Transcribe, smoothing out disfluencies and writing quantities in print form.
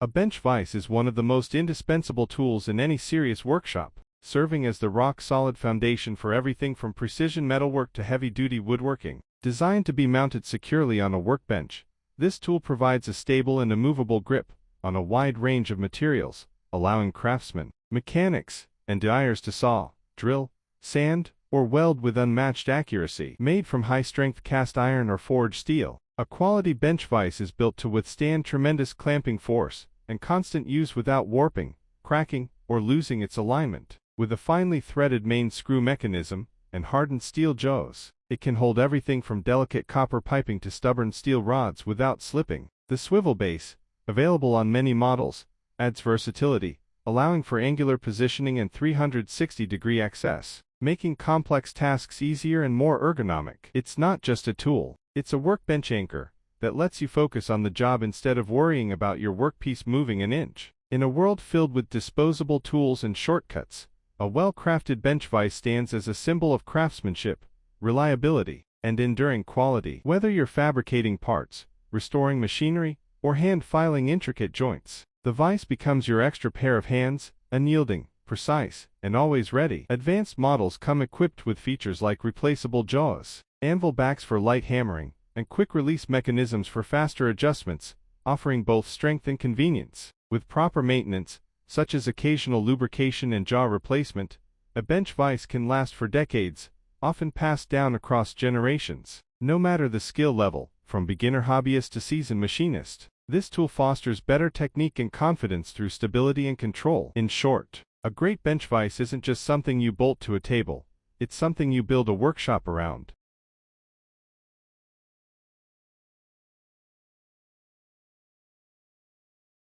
A bench vise is one of the most indispensable tools in any serious workshop, serving as the rock-solid foundation for everything from precision metalwork to heavy-duty woodworking. Designed to be mounted securely on a workbench, this tool provides a stable and immovable grip on a wide range of materials, allowing craftsmen, mechanics, and dyers to saw, drill, sand, or weld with unmatched accuracy. Made from high-strength cast iron or forged steel, a quality bench vise is built to withstand tremendous clamping force and constant use without warping, cracking, or losing its alignment. With a finely threaded main screw mechanism and hardened steel jaws, it can hold everything from delicate copper piping to stubborn steel rods without slipping. The swivel base, available on many models, adds versatility, allowing for angular positioning and 360-degree access, making complex tasks easier and more ergonomic. It's not just a tool, it's a workbench anchor that lets you focus on the job instead of worrying about your workpiece moving an inch. In a world filled with disposable tools and shortcuts, a well-crafted bench vise stands as a symbol of craftsmanship, reliability, and enduring quality. Whether you're fabricating parts, restoring machinery, or hand-filing intricate joints, the vise becomes your extra pair of hands, unyielding, precise, and always ready. Advanced models come equipped with features like replaceable jaws, anvil backs for light hammering, and quick-release mechanisms for faster adjustments, offering both strength and convenience. With proper maintenance, such as occasional lubrication and jaw replacement, a bench vise can last for decades, often passed down across generations. No matter the skill level, from beginner hobbyist to seasoned machinist, this tool fosters better technique and confidence through stability and control. In short, a great bench vise isn't just something you bolt to a table, it's something you build a workshop around.